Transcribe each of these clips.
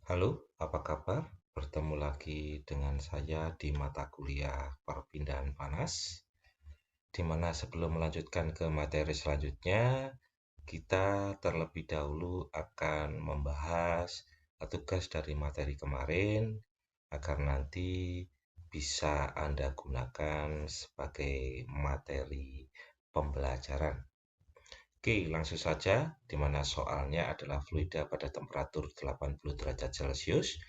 Halo, apa kabar? Bertemu lagi dengan saya di mata kuliah perpindahan panas, di mana sebelum melanjutkan ke materi selanjutnya, kita terlebih dahulu akan membahas tugas dari materi kemarin agar nanti bisa Anda gunakan sebagai materi pembelajaran. Oke, langsung saja, di mana soalnya adalah fluida pada temperatur 80 derajat Celcius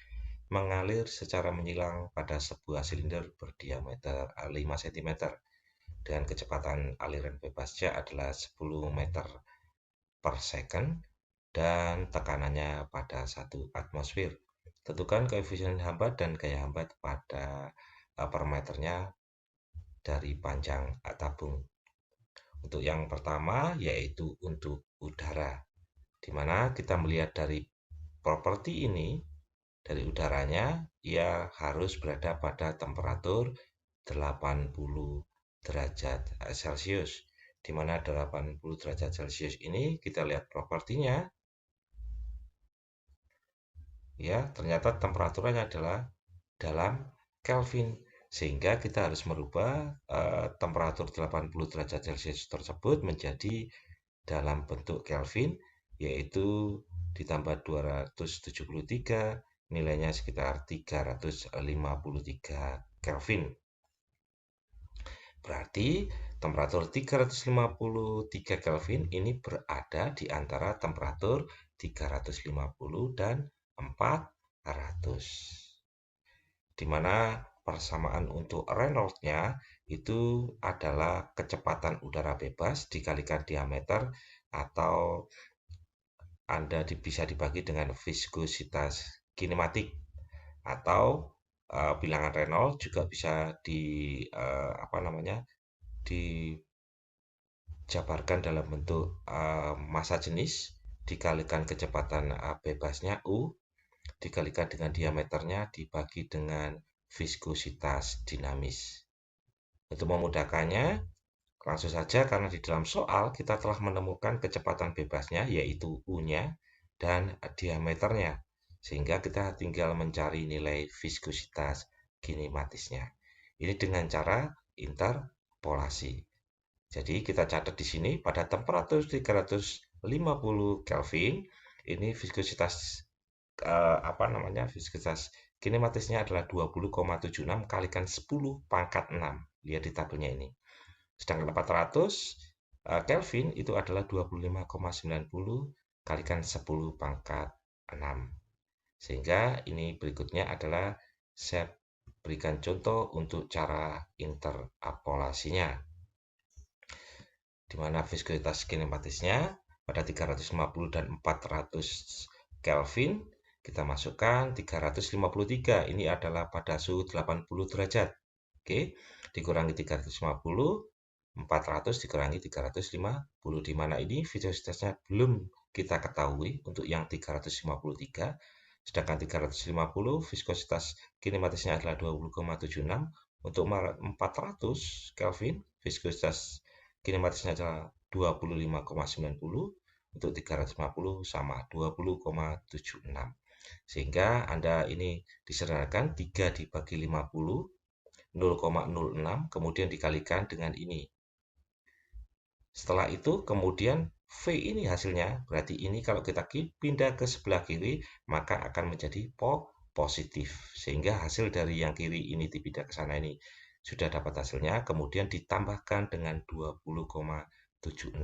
mengalir secara menyilang pada sebuah silinder berdiameter 5 cm dengan kecepatan aliran bebasnya adalah 10 meter per second dan tekanannya pada 1 atmosfer. Tentukan koefisien hambat dan gaya hambat pada per meternya dari panjang tabung. Untuk yang pertama yaitu untuk udara, di mana kita melihat dari properti ini, dari udaranya, ia harus berada pada temperatur 80 derajat Celcius. Di mana 80 derajat Celcius ini kita lihat propertinya, ya, ternyata temperaturnya adalah dalam Kelvin. Sehingga kita harus merubah temperatur 80 derajat Celcius tersebut menjadi dalam bentuk Kelvin, yaitu ditambah 273, nilainya sekitar 353 Kelvin. Berarti temperatur 353 Kelvin ini berada di antara temperatur 350 dan 400. Di mana persamaan untuk Reynolds-nya itu adalah kecepatan udara bebas dikalikan diameter, atau Anda bisa dibagi dengan viskositas kinematik, atau bilangan Reynolds juga bisa apa namanya dijabarkan dalam bentuk massa jenis dikalikan kecepatan bebasnya U dikalikan dengan diameternya dibagi dengan viskositas dinamis. Untuk memudahkannya, langsung saja karena di dalam soal kita telah menemukan kecepatan bebasnya yaitu U-nya dan diameternya. Sehingga kita tinggal mencari nilai viskositas kinematisnya. Ini dengan cara interpolasi. Jadi kita catat di sini pada temperatur 350 Kelvin ini viskositas viskositas kinematisnya adalah 20,76 kalikan 10 pangkat 6. Lihat di tabelnya ini. Sedangkan 400 Kelvin itu adalah 25,90 kalikan 10 pangkat 6. Sehingga ini berikutnya adalah saya berikan contoh untuk cara interpolasinya, di mana viskositas kinematisnya pada 350 dan 400 Kelvin kita masukkan 353, ini adalah pada suhu 80 derajat. Oke, dikurangi 350, 400 dikurangi 350, di mana ini viskositasnya belum kita ketahui untuk yang 353, sedangkan 350 viskositas kinematisnya adalah 20,76. Untuk 400 Kelvin viskositas kinematisnya adalah 25,90, untuk 350 sama 20,76. Sehingga Anda ini disederhanakan 3 dibagi 50, 0,06, kemudian dikalikan dengan ini. Setelah itu kemudian V ini hasilnya, berarti ini kalau kita pindah ke sebelah kiri maka akan menjadi positif. Sehingga hasil dari yang kiri ini dipindah ke sana ini sudah dapat hasilnya, kemudian ditambahkan dengan 20,76.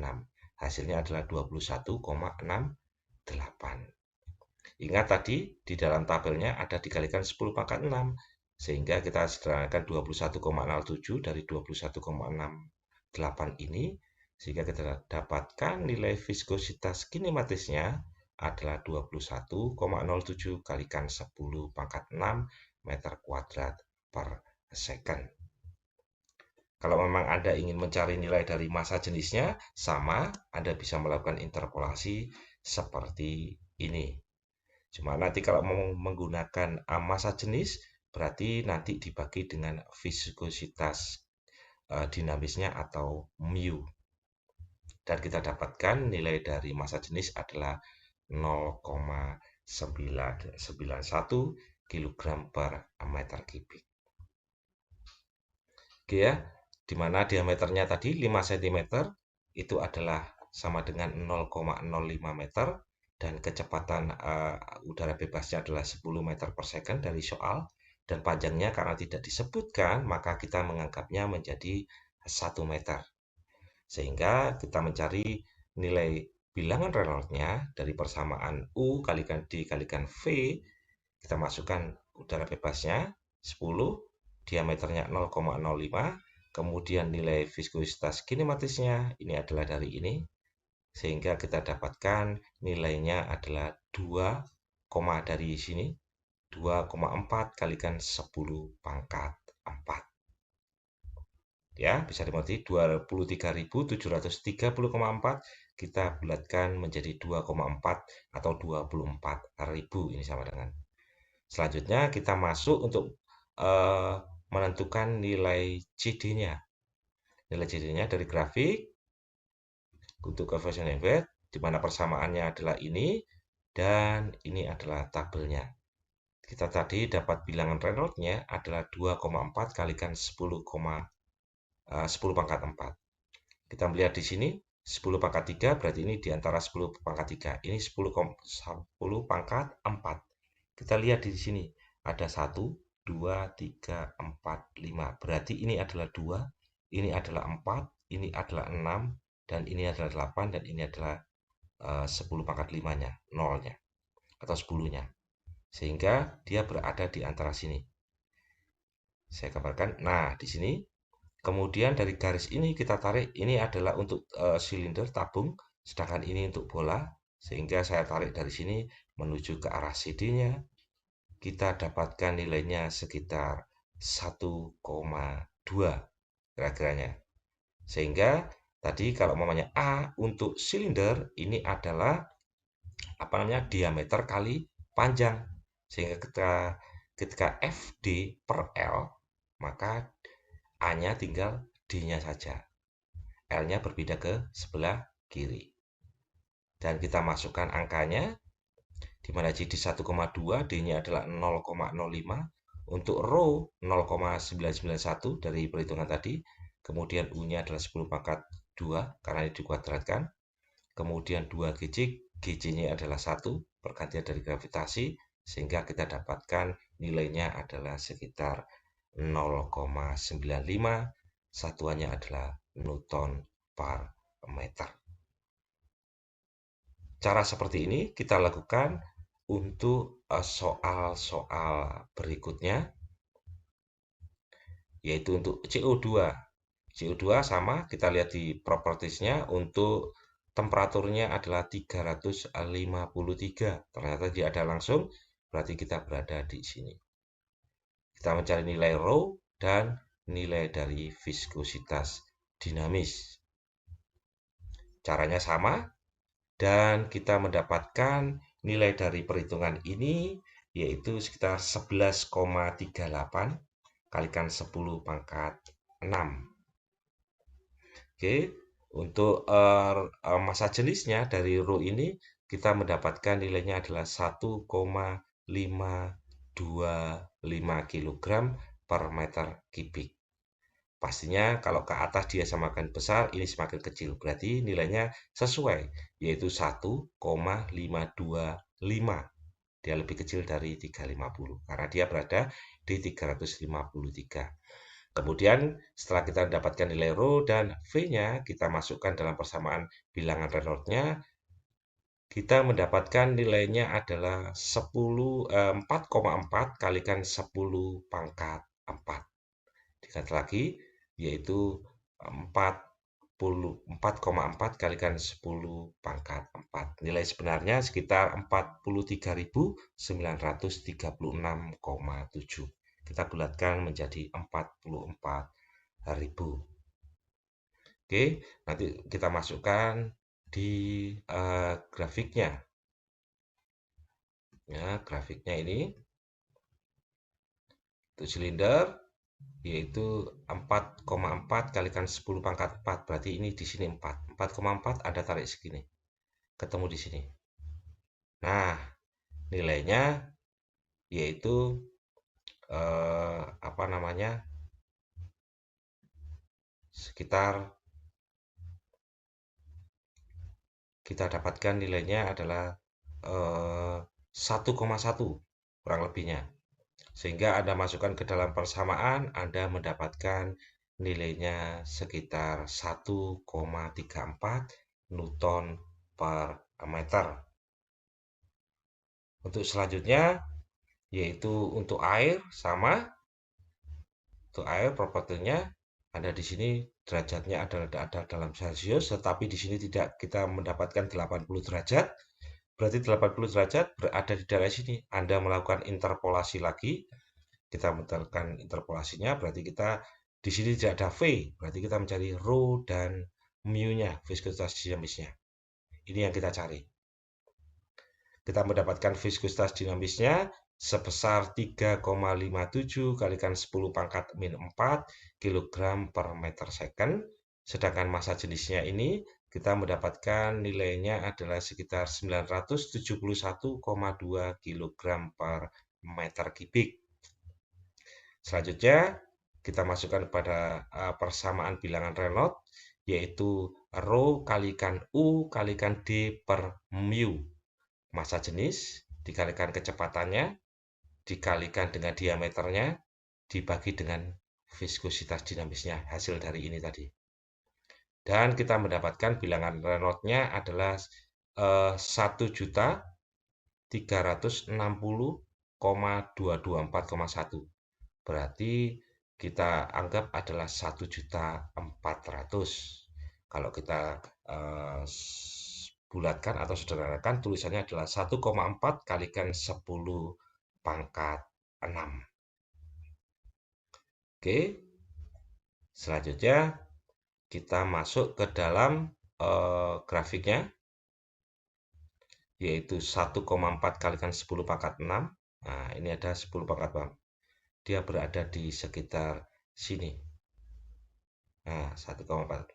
Hasilnya adalah 21,68. Ingat tadi di dalam tabelnya ada dikalikan 10 pangkat 6, sehingga kita sederhanakan 21,07 dari 21,68 ini, sehingga kita dapatkan nilai viskositas kinematisnya adalah 21,07 kalikan 10 pangkat 6 meter kuadrat per second. Kalau memang Anda ingin mencari nilai dari massa jenisnya, sama, Anda bisa melakukan interpolasi seperti ini. Cuma nanti kalau mau menggunakan massa jenis, berarti nanti dibagi dengan viskositas dinamisnya atau mu. Dan kita dapatkan nilai dari massa jenis adalah 0,5 kg per meter kubik. Oke ya, di mana diameternya tadi 5 cm itu adalah sama dengan 0,05 meter dan kecepatan udara bebasnya adalah 10 meter per second dari soal, dan panjangnya karena tidak disebutkan maka kita menganggapnya menjadi 1 meter. Sehingga kita mencari nilai bilangan Reynolds-nya dari persamaan U kalikan D kalikan V, kita masukkan udara bebasnya 10, diameternya 0,05, kemudian nilai viskositas kinematisnya ini adalah dari ini, sehingga kita dapatkan nilainya adalah 2, dari sini 2,4 kalikan 10 pangkat 4. Ya, bisa dimengerti 23.730,4 kita bulatkan menjadi 2,4 atau 24.000, ini sama dengan. Selanjutnya kita masuk untuk menentukan nilai CD-nya. Nilai CD-nya dari grafik untuk coefficient effect, di mana persamaannya adalah ini dan ini adalah tabelnya. Kita tadi dapat bilangan Reynolds-nya adalah 2,4 kalikan 10 pangkat 4. Kita melihat di sini 10 pangkat 3 berarti ini di antara 10 pangkat 3. Ini 10 pangkat 4. Kita lihat di sini ada 1, 2, 3, 4, 5. Berarti ini adalah 2, ini adalah 4, ini adalah 6, dan ini adalah 8, dan ini adalah 10 pangkat 5-nya, 0-nya, atau 10-nya. Sehingga dia berada di antara sini. Saya gambarkan. Nah, di sini. Kemudian dari garis ini kita tarik, ini adalah untuk silinder tabung, sedangkan ini untuk bola. Sehingga saya tarik dari sini menuju ke arah CD-nya. Kita dapatkan nilainya sekitar 1,2 kira-kiranya. Sehingga tadi kalau namanya A untuk silinder ini adalah diameter kali panjang. Sehingga ketika FD per L, maka A-nya tinggal D-nya saja. L-nya berbeda ke sebelah kiri. Dan kita masukkan angkanya, di mana CD 1,2, D-nya adalah 0,05. Untuk rho 0,991 dari perhitungan tadi. Kemudian U-nya adalah 10 pangkat 2, karena ini dikuadratkan. Kemudian 2 GC, GC-nya adalah 1, pergantian dari gravitasi. Sehingga kita dapatkan nilainya adalah sekitar 0,95, satuannya adalah Newton per meter. Cara seperti ini kita lakukan untuk soal-soal berikutnya, yaitu untuk CO2. CO2 sama, kita lihat di propertiesnya, untuk temperaturnya adalah 353. Ternyata dia ada langsung, berarti kita berada di sini. Kita mencari nilai rho dan nilai dari viskositas dinamis. Caranya sama, dan kita mendapatkan nilai dari perhitungan ini yaitu sekitar 11,38 kalikan 10 pangkat 6. Oke, untuk massa jenisnya dari rho ini kita mendapatkan nilainya adalah 1,525 kg per meter kubik. Pastinya kalau ke atas dia semakin besar, ini semakin kecil. Berarti nilainya sesuai, yaitu 1,525. Dia lebih kecil dari 350, karena dia berada di 353. Kemudian setelah kita mendapatkan nilai rho dan V-nya, kita masukkan dalam persamaan bilangan Reynolds-nya. Kita mendapatkan nilainya adalah 4,4 kalikan 10 pangkat 4. Dikat lagi, yaitu 4,4 kalikan 10 pangkat 4. Nilai sebenarnya sekitar 43.936,7. Kita bulatkan menjadi 44.000. Oke, nanti kita masukkan di grafiknya. Ya, grafiknya ini untuk silinder yaitu 4,4 kalikan 10 pangkat 4. Berarti ini di sini 4. 4,4 Anda tarik segini. Ketemu di sini. Nah, nilainya yaitu apa namanya, sekitar kita dapatkan nilainya adalah 1,1 kurang lebihnya. Sehingga Anda masukkan ke dalam persamaan, Anda mendapatkan nilainya sekitar 1,34 Newton per meter. Untuk selanjutnya, yaitu untuk air, sama. Untuk air, propertinya ada di sini derajatnya ada dalam Celcius, tetapi di sini tidak kita mendapatkan 80 derajat. Berarti 80 derajat berada di daerah sini. Anda melakukan interpolasi lagi, kita menekan interpolasinya, berarti kita di sini tidak ada V, berarti kita mencari rho dan mu-nya, viskositas dinamisnya. Ini yang kita cari. Kita mendapatkan viskositas dinamisnya sebesar 3,57 kalikan 10 pangkat min 4 kg per meter second. Sedangkan massa jenisnya ini kita mendapatkan nilainya adalah sekitar 971,2 kg per meter kubik. Selanjutnya, kita masukkan pada persamaan bilangan Reynolds, yaitu rho kalikan U kalikan D per mu. Massa jenis dikalikan kecepatannya, dikalikan dengan diameternya, dibagi dengan viskositas dinamisnya, hasil dari ini tadi. Dan kita mendapatkan bilangan Reynolds-nya adalah 1.360,224,1. Berarti kita anggap adalah 1.400.000. Kalau kita bulatkan atau sederhanakan, tulisannya adalah 1,4 kalikan 10 pangkat 6. Oke, selanjutnya kita masuk ke dalam grafiknya, yaitu 1,4 kalikan 10 pangkat 6. Nah, ini ada 10 pangkat 6. Dia berada di sekitar sini. Nah, 1,4.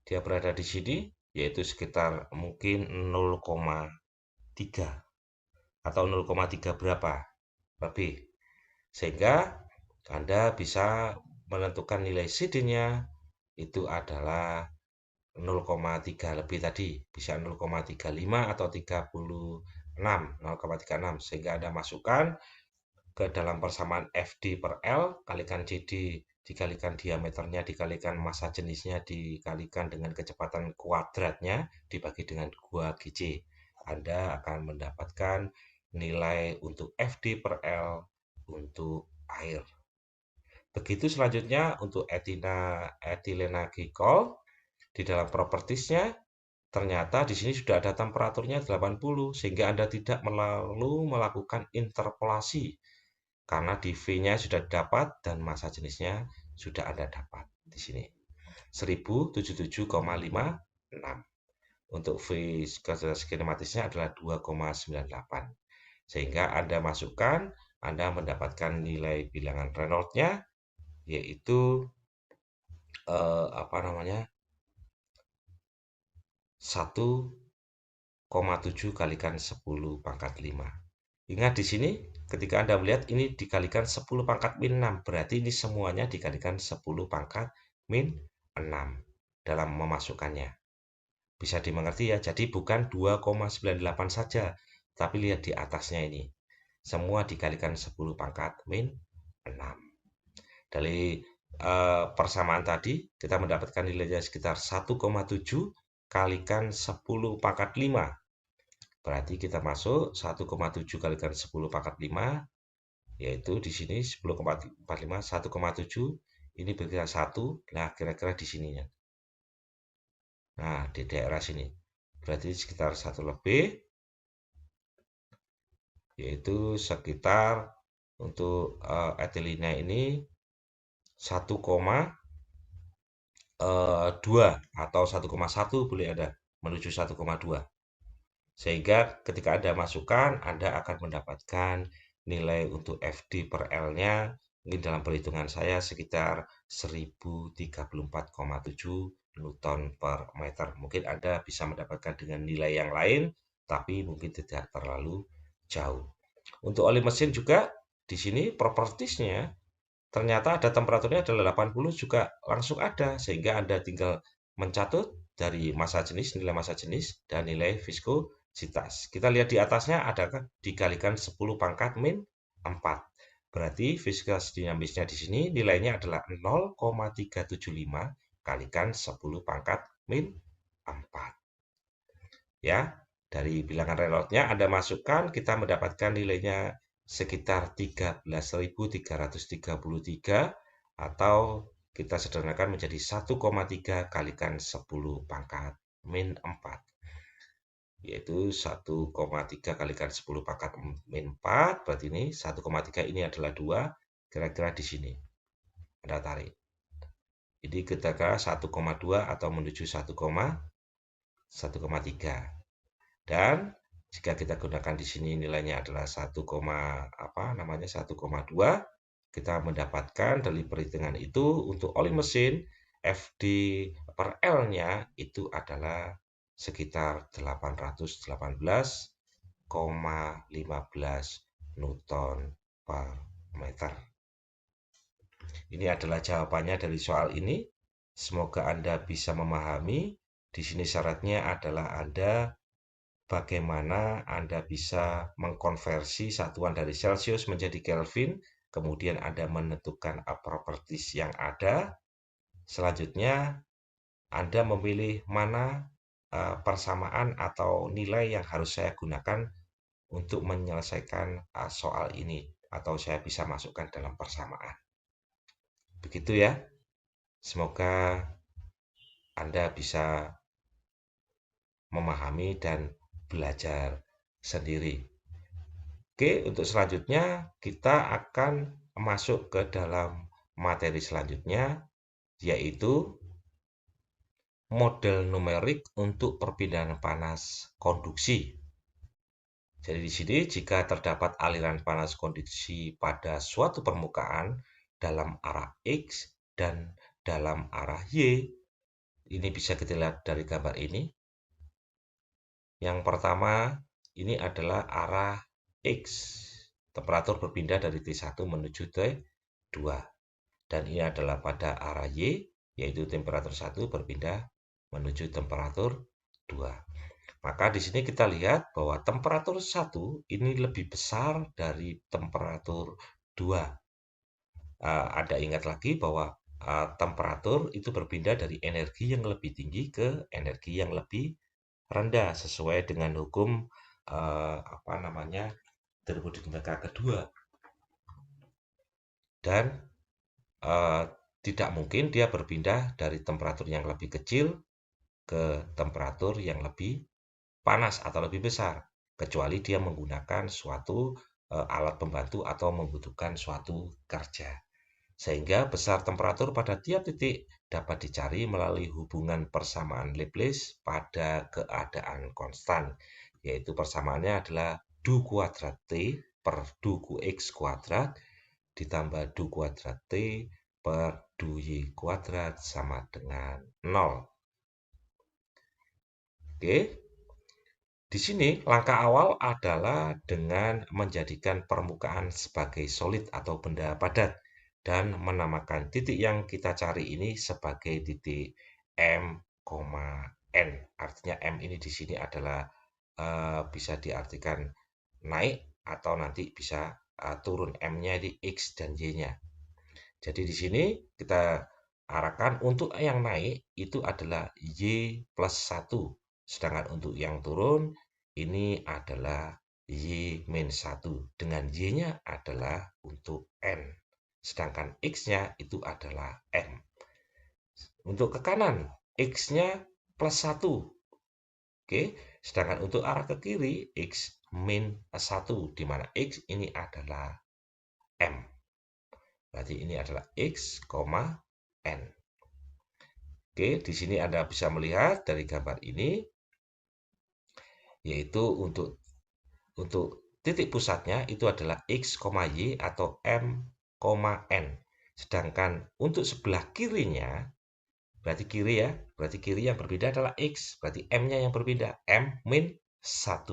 Dia berada di sini, yaitu sekitar mungkin 0,3 atau 0,3 berapa lebih. Sehingga Anda bisa menentukan nilai CD-nya itu adalah 0,3 lebih tadi. Bisa 0,35 atau 36, 0,36. Sehingga Anda masukkan ke dalam persamaan FD per L kalikan CD dikalikan diameternya dikalikan massa jenisnya dikalikan dengan kecepatan kuadratnya dibagi dengan 2GC. Anda akan mendapatkan nilai untuk FD per L untuk air. Begitu selanjutnya untuk etilena glikol di dalam propertiesnya ternyata di sini sudah ada temperaturnya 80 sehingga Anda tidak perlu melakukan interpolasi karena di V-nya sudah dapat dan massa jenisnya sudah Anda dapat di sini. 1077,56. Untuk viskositas kinematisnya adalah 2,98. Sehingga Anda masukkan, Anda mendapatkan nilai bilangan Reynolds-nya yaitu apa namanya? 1,7 kalikan 10 pangkat 5. Ingat di sini ketika Anda melihat ini dikalikan 10 pangkat min 6, berarti ini semuanya dikalikan 10 pangkat min 6 dalam memasukkannya. Bisa dimengerti ya, jadi bukan 2,98 saja, tapi lihat di atasnya ini. Semua dikalikan 10 pangkat min 6. Dari persamaan tadi, kita mendapatkan nilainya sekitar 1,7 kalikan 10 pangkat 5. Berarti kita masuk 1,7 kalikan 10 pangkat 5, yaitu di sini 10,45, 1,7, ini berkira 1, nah kira-kira di sininya. Nah, di daerah sini. Berarti sekitar 1 lebih, yaitu sekitar untuk etilena ini 1,2 atau 1,1 boleh ada menuju 1,2. Sehingga ketika Anda masukkan, Anda akan mendapatkan nilai untuk FD per L-nya mungkin dalam perhitungan saya sekitar 1034,7 Newton per meter. Mungkin Anda bisa mendapatkan dengan nilai yang lain, tapi mungkin tidak terlalu jauh. Untuk oli mesin juga di sini propertiesnya ternyata ada temperaturnya adalah 80 juga langsung ada, sehingga Anda tinggal mencatut dari massa jenis, nilai massa jenis, dan nilai viskositas. Kita lihat di atasnya ada dikalikan 10 pangkat min 4. Berarti viscous dinamisnya di sini nilainya adalah 0,375 kalikan 10 pangkat min 4. Ya, dari bilangan Reynolds-nya Anda masukkan, kita mendapatkan nilainya sekitar 13.333 atau kita sederhanakan menjadi 1,3 kalikan 10 pangkat min 4, yaitu 1,3 kalikan 10 pangkat min 4, berarti ini 1,3 ini adalah 2, kira-kira di sini Anda tarik. Jadi ketika 1,2 atau menuju 1,3. Dan jika kita gunakan di sini nilainya adalah 1,2, kita mendapatkan dari perhitungan itu untuk oli mesin FD per L-nya itu adalah sekitar 818,15 Newton per meter. Ini adalah jawabannya dari soal ini. Semoga Anda bisa memahami. Di sini syaratnya adalah bagaimana Anda bisa mengkonversi satuan dari Celsius menjadi Kelvin, kemudian Anda menentukan properties yang ada. Selanjutnya, Anda memilih mana persamaan atau nilai yang harus saya gunakan untuk menyelesaikan soal ini, atau saya bisa masukkan dalam persamaan. Begitu ya. Semoga Anda bisa memahami dan belajar sendiri. Oke, untuk selanjutnya kita akan masuk ke dalam materi selanjutnya, yaitu model numerik untuk perpindahan panas konduksi. Jadi di sini jika terdapat aliran panas konduksi pada suatu permukaan dalam arah X dan dalam arah Y, ini bisa kita lihat dari gambar ini. Yang pertama, ini adalah arah X. Temperatur berpindah dari T1 menuju T2. Dan ini adalah pada arah Y, yaitu temperatur 1 berpindah menuju temperatur 2. Maka di sini kita lihat bahwa temperatur 1 ini lebih besar dari temperatur 2. Anda ingat lagi bahwa temperatur itu berpindah dari energi yang lebih tinggi ke energi yang lebih rendah sesuai dengan hukum termodinamika kedua. Dan tidak mungkin dia berpindah dari temperatur yang lebih kecil ke temperatur yang lebih panas atau lebih besar, kecuali dia menggunakan suatu alat pembantu atau membutuhkan suatu kerja. Sehingga besar temperatur pada tiap titik dapat dicari melalui hubungan persamaan Laplace pada keadaan konstan, yaitu persamaannya adalah du kuadrat T per du X kuadrat ditambah du kuadrat T per du Y kuadrat sama dengan 0. Oke. Di sini langkah awal adalah dengan menjadikan permukaan sebagai solid atau benda padat dan menamakan titik yang kita cari ini sebagai titik M, N. Artinya M ini di sini adalah bisa diartikan naik atau nanti bisa turun, M-nya di X dan Y-nya. Jadi di sini kita arahkan untuk yang naik itu adalah Y plus 1. Sedangkan untuk yang turun ini adalah Y-1 dengan Y-nya adalah untuk N. Sedangkan X-nya itu adalah M. Untuk ke kanan, X-nya plus 1. Oke, sedangkan untuk arah ke kiri, X min 1, di mana X ini adalah M. Berarti ini adalah X, N. Oke, di sini Anda bisa melihat dari gambar ini, yaitu untuk titik pusatnya itu adalah X, Y atau M, N. Sedangkan untuk sebelah kirinya, berarti kiri yang berbeda adalah X, berarti M-nya yang berbeda, M min 1.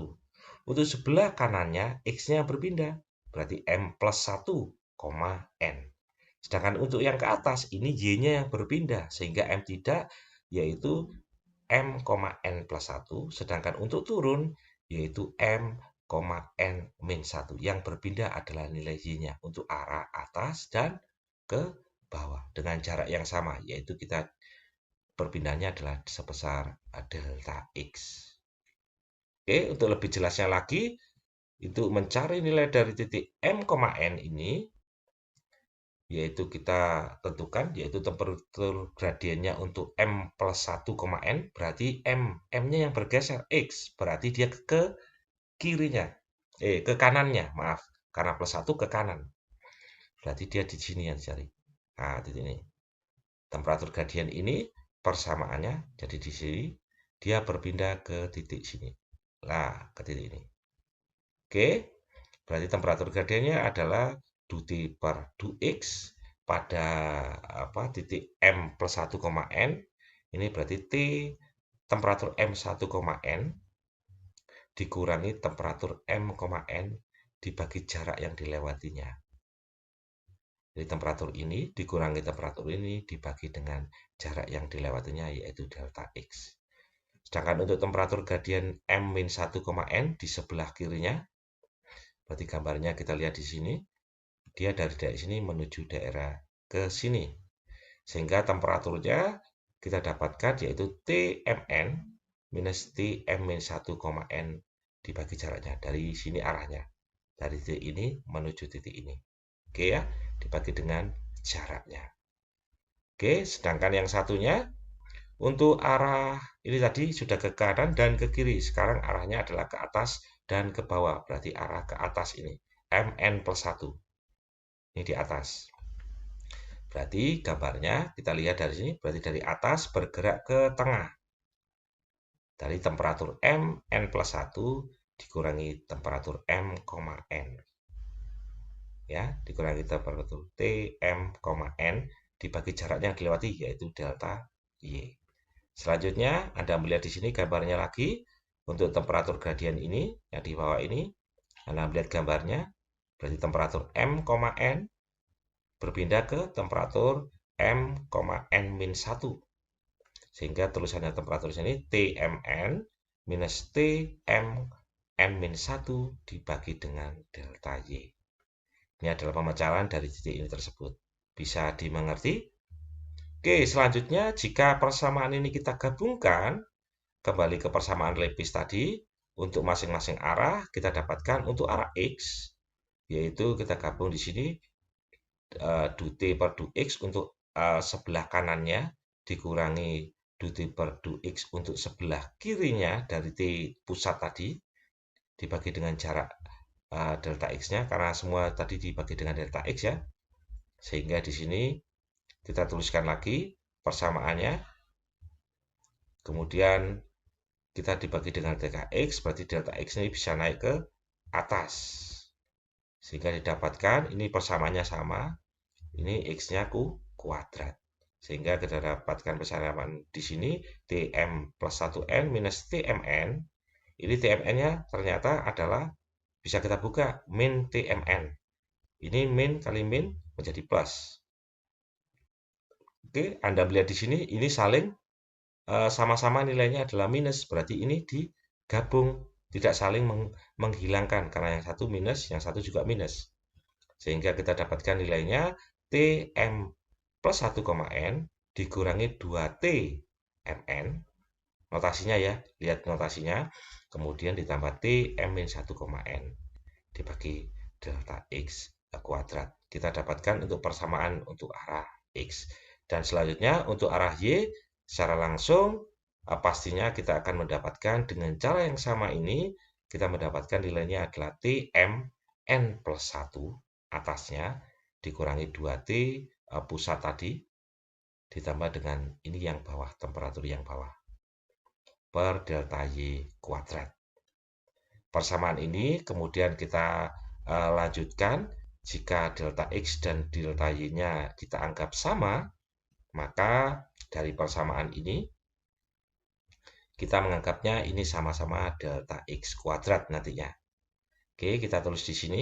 Untuk sebelah kanannya, X-nya berpindah. Berarti M plus 1, N. Sedangkan untuk yang ke atas, ini Y-nya yang berpindah. Sehingga M tidak, yaitu M, N plus 1. Sedangkan untuk turun, yaitu M, N min 1. Yang berpindah adalah nilai Y-nya untuk arah atas dan ke bawah. Dengan jarak yang sama, yaitu kita perpindahannya adalah sebesar delta X. Oke, untuk lebih jelasnya lagi, untuk mencari nilai dari titik M, N ini, yaitu kita tentukan, yaitu temperatur gradiennya untuk M plus 1, N, berarti M-nya yang bergeser, X, berarti dia ke kirinya, ke kanannya, maaf, karena plus 1 ke kanan. Berarti dia di sini yang dicari. Nah, titik ini. Temperatur gradien ini persamaannya, jadi di sini, dia berpindah ke titik sini. Nah, ke titik ini. Oke, berarti temperatur gradiennya adalah dT per dx pada titik M plus 1, N. Ini berarti T temperatur M1, N dikurangi temperatur M, N dibagi jarak yang dilewatinya. Jadi temperatur ini dikurangi temperatur ini dibagi dengan jarak yang dilewatinya, yaitu delta X. Sedangkan untuk temperatur gradien M-1, N di sebelah kirinya, berarti gambarnya kita lihat di sini, dia dari daerah sini menuju daerah ke sini. Sehingga temperaturnya kita dapatkan yaitu Tmn minus Tm-1, N dibagi jaraknya. Dari sini arahnya. Dari titik ini menuju titik ini. Oke ya, dibagi dengan jaraknya. Oke, sedangkan yang satunya untuk arah ini tadi sudah ke kanan dan ke kiri. Sekarang arahnya adalah ke atas dan ke bawah. Berarti arah ke atas ini. Mn plus 1. Ini di atas. Berarti gambarnya kita lihat dari sini. Berarti dari atas bergerak ke tengah. Dari temperatur M, N plus 1 dikurangi temperatur M, N. Ya, dikurangi temperatur T, M, N dibagi jaraknya yang dilewati yaitu delta Y. Selanjutnya, Anda melihat di sini gambarnya lagi untuk temperatur gradien ini yang di bawah ini. Anda melihat gambarnya, berarti temperatur M, N berpindah ke temperatur M, N-1. Sehingga tulisannya temperatur sini Tmn minus Tm-N-1 dibagi dengan delta Y. Ini adalah pemecahan dari titik ini tersebut. Bisa dimengerti? Oke, selanjutnya jika persamaan ini kita gabungkan, kembali ke persamaan Lebis tadi, untuk masing-masing arah kita dapatkan untuk arah X, yaitu kita gabung di sini dut per dx untuk sebelah kanannya dikurangi dut per dx untuk sebelah kirinya dari T pusat tadi dibagi dengan jarak delta X-nya, karena semua tadi dibagi dengan delta X ya. Sehingga di sini kita tuliskan lagi persamaannya. Kemudian kita dibagi dengan delta X, berarti delta X ini bisa naik ke atas. Sehingga didapatkan ini persamaannya sama. Ini X-nya kuadrat. Sehingga kita dapatkan persamaan di sini Tm plus 1n minus Tmn. Ini Tmn-nya ternyata adalah bisa kita buka min Tmn. Ini min kali min menjadi plus. Oke, Anda melihat di sini ini saling sama-sama nilainya adalah minus. Berarti ini digabung, tidak saling menghilangkan karena yang satu minus, yang satu juga minus. Sehingga kita dapatkan nilainya Tm plus 1, N dikurangi 2T Mn. Notasinya ya, lihat notasinya. Kemudian ditambah Tm-1, N dibagi delta X kuadrat. Kita dapatkan untuk persamaan untuk arah X. Dan selanjutnya untuk arah Y, secara langsung pastinya kita akan mendapatkan dengan cara yang sama ini, kita mendapatkan nilainya adalah Tm N plus 1 atasnya dikurangi 2T pusat tadi ditambah dengan ini yang bawah, temperatur yang bawah per delta Y kuadrat. Persamaan ini kemudian kita lanjutkan, jika delta X dan delta Y-nya kita anggap sama, maka dari persamaan ini Kita menganggapnya ini sama-sama delta X kuadrat nantinya. Oke, kita tulis di sini.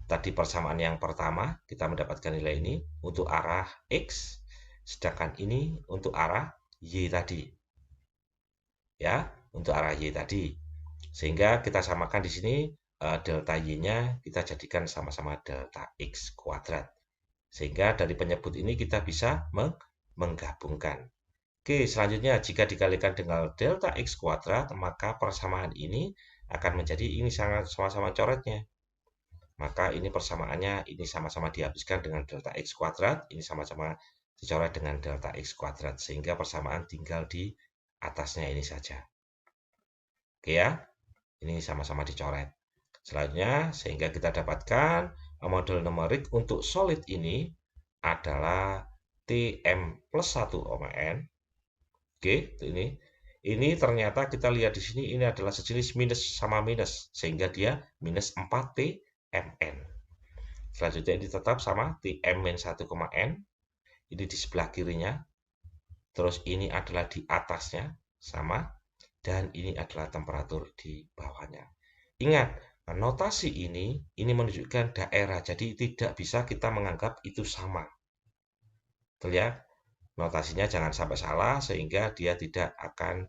Tadi persamaan yang pertama, kita mendapatkan nilai ini untuk arah X, sedangkan ini untuk arah Y tadi. Ya, untuk arah Y tadi. Sehingga kita samakan di sini delta Y-nya kita jadikan sama-sama delta X kuadrat. Sehingga dari penyebut ini kita bisa menggabungkan. Oke, selanjutnya jika dikalikan dengan delta X kuadrat, maka persamaan ini akan menjadi ini sangat sama-sama coretnya. Maka ini persamaannya, ini sama-sama dihapuskan dengan delta X kuadrat, ini sama-sama dicoret dengan delta X kuadrat. Sehingga persamaan tinggal di atasnya ini saja. Oke ya, ini sama-sama dicoret. Selanjutnya, sehingga kita dapatkan model numerik untuk solid ini adalah Tm plus 1 N. Oke, ini. Ini ternyata kita lihat di sini ini adalah sejenis minus sama minus, sehingga dia minus 4 Tmn. Selanjutnya ini tetap sama Tm-1,n. Ini di sebelah kirinya. Terus ini adalah di atasnya, sama. Dan ini adalah temperatur di bawahnya. Ingat, notasi ini menunjukkan daerah, jadi tidak bisa kita menganggap itu sama. Terlihat? Notasinya jangan sampai salah sehingga dia tidak akan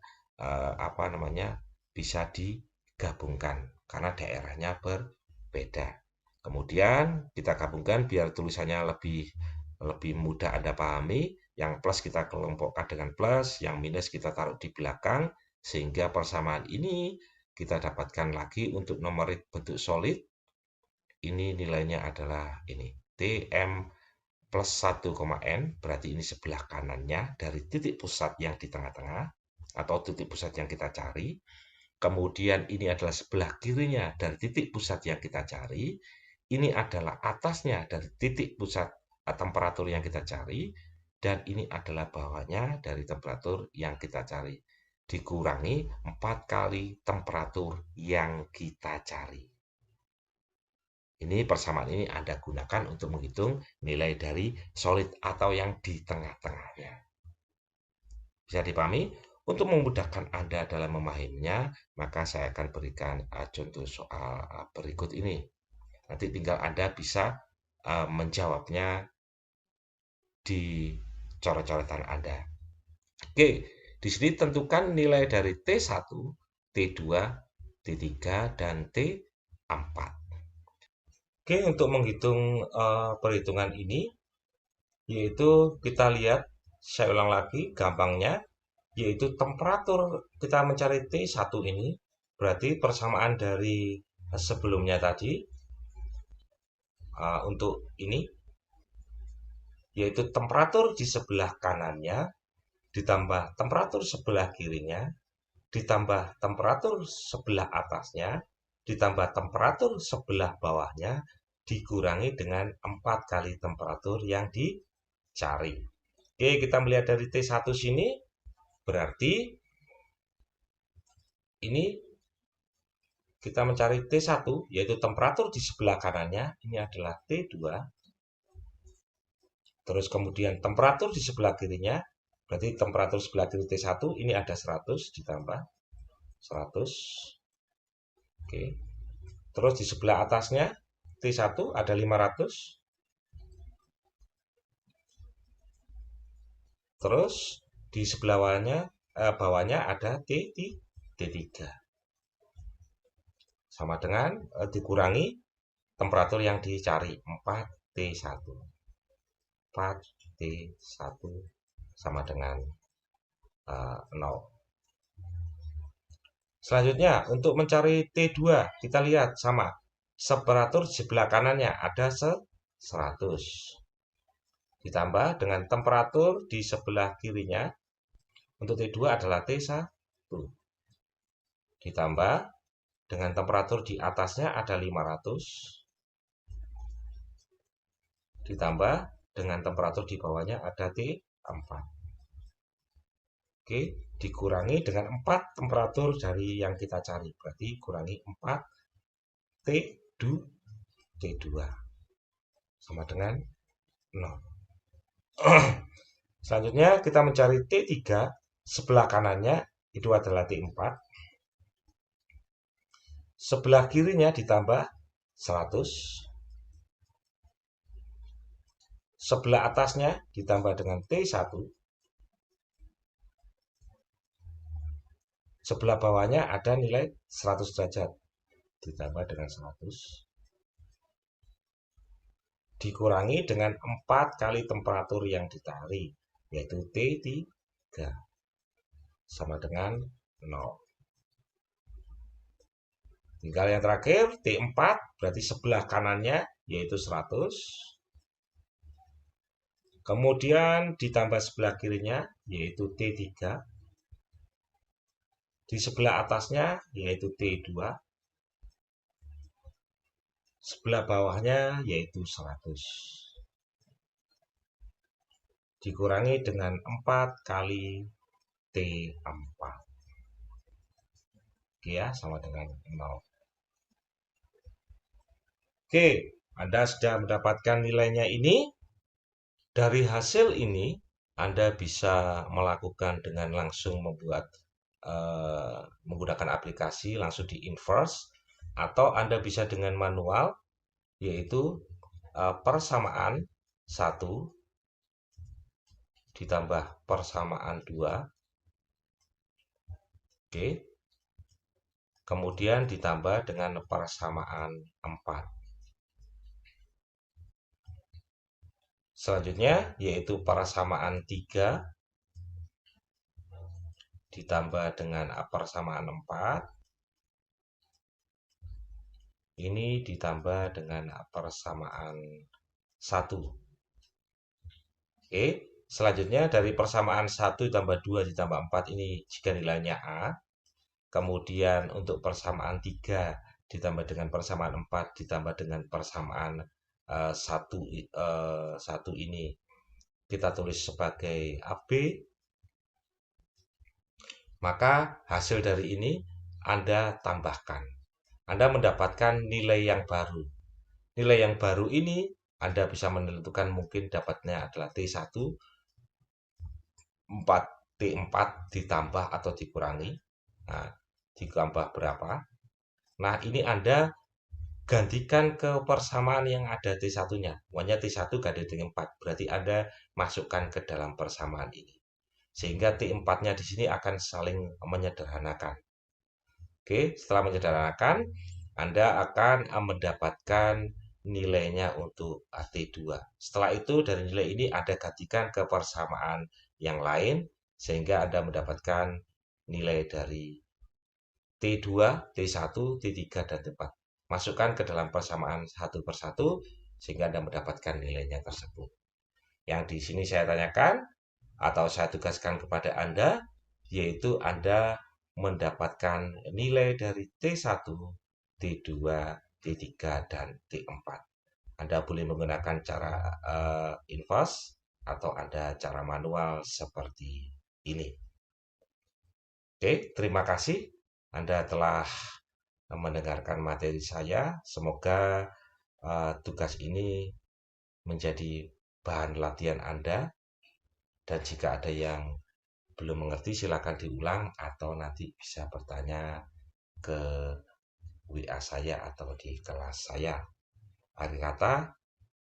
bisa digabungkan karena daerahnya berbeda. Kemudian kita gabungkan biar tulisannya lebih mudah Anda pahami. Yang plus kita kelompokkan dengan plus, yang minus kita taruh di belakang sehingga persamaan ini kita dapatkan lagi untuk numerik bentuk solid. Ini nilainya adalah ini Tm plus 1,n, berarti ini sebelah kanannya dari titik pusat yang di tengah-tengah, atau titik pusat yang kita cari. Kemudian ini adalah sebelah kirinya dari titik pusat yang kita cari. Ini adalah atasnya dari titik pusat temperatur yang kita cari. Dan ini adalah bawahnya dari temperatur yang kita cari. Dikurangi 4 kali temperatur yang kita cari. Ini persamaan ini Anda gunakan untuk menghitung nilai dari solid atau yang di tengah-tengahnya. Bisa dipahami? Untuk memudahkan Anda dalam memahaminya, maka saya akan berikan contoh soal berikut ini. Nanti tinggal Anda bisa menjawabnya di coret-coretan Anda. Oke, di sini tentukan nilai dari T1, T2, T3, dan T4. Oke, untuk menghitung perhitungan ini, yaitu kita lihat, saya ulang lagi, gampangnya, yaitu temperatur kita mencari T1 ini, berarti persamaan dari sebelumnya tadi, untuk ini, yaitu temperatur di sebelah kanannya, ditambah temperatur sebelah kirinya, ditambah temperatur sebelah atasnya, ditambah temperatur sebelah bawahnya, dikurangi dengan 4 kali temperatur yang dicari. Oke, kita melihat dari T1 sini, berarti ini kita mencari T1, yaitu temperatur di sebelah kanannya, ini adalah T2. Terus kemudian temperatur di sebelah kirinya, berarti temperatur sebelah kiri T1, ini ada 100 ditambah 100. Oke. Terus di sebelah atasnya T1 ada 500. Terus di sebelah bawahnya ada T3. Sama dengan dikurangi temperatur yang dicari 4T1. 4T1 sama dengan 0. Selanjutnya untuk mencari T2 kita lihat sama. Temperatur di sebelah kanannya ada 100. Ditambah dengan temperatur di sebelah kirinya untuk T2 adalah T1. Ditambah dengan temperatur di atasnya ada 500. Ditambah dengan temperatur di bawahnya ada T4. Oke, dikurangi dengan 4 temperatur dari yang kita cari. Berarti kurangi 4 T2 sama dengan 0. Selanjutnya kita mencari T3, sebelah kanannya itu adalah T4. Sebelah kirinya ditambah 100. Sebelah atasnya ditambah dengan T1. Sebelah bawahnya ada nilai 100 derajat. Ditambah dengan 100. Dikurangi dengan 4 kali temperatur yang ditarik, yaitu T3. Sama dengan 0. Tinggal yang terakhir, T4, berarti sebelah kanannya, yaitu 100. Kemudian ditambah sebelah kirinya, yaitu T3. Di sebelah atasnya, yaitu T2. Sebelah bawahnya, yaitu 100. Dikurangi dengan 4 kali T4. Oke ya, sama dengan 0. Oke, Anda sudah mendapatkan nilainya ini. Dari hasil ini, Anda bisa melakukan dengan langsung membuat menggunakan aplikasi langsung di inverse, atau Anda bisa dengan manual, yaitu persamaan 1 ditambah persamaan 2. Oke. Kemudian ditambah dengan persamaan 4. Selanjutnya yaitu persamaan 3 ditambah dengan persamaan 4. Ini ditambah dengan persamaan 1. Oke, selanjutnya dari persamaan 1 ditambah 2 ditambah 4 ini jika nilainya A. Kemudian untuk persamaan 3 ditambah dengan persamaan 4 ditambah dengan persamaan 1 ini kita tulis sebagai AB. Maka hasil dari ini Anda tambahkan. Anda mendapatkan nilai yang baru. Nilai yang baru ini Anda bisa menentukan mungkin dapatnya adalah T1, 4T4 ditambah atau dikurangi. Nah, ditambah berapa? Nah, ini Anda gantikan ke persamaan yang ada T1-nya. Pokoknya T1 ganti dengan 4. Berarti Anda masukkan ke dalam persamaan ini. Sehingga T4-nya di sini akan saling menyederhanakan. Oke, setelah menyederhanakan, Anda akan mendapatkan nilainya untuk T2. Setelah itu dari nilai ini Anda gantikan ke persamaan yang lain sehingga Anda mendapatkan nilai dari T2, T1, T3, dan T4. Masukkan ke dalam persamaan satu persatu sehingga Anda mendapatkan nilainya tersebut. Yang di sini saya tanyakan atau saya tugaskan kepada Anda, yaitu Anda mendapatkan nilai dari T1, T2, T3, dan T4. Anda boleh menggunakan cara inverse atau Anda cara manual seperti ini. Oke, terima kasih Anda telah mendengarkan materi saya. Semoga tugas ini menjadi bahan latihan Anda. Dan jika ada yang belum mengerti, silakan diulang atau nanti bisa bertanya ke WA saya atau di kelas saya. Akhir kata,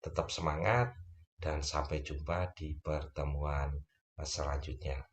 tetap semangat dan sampai jumpa di pertemuan selanjutnya.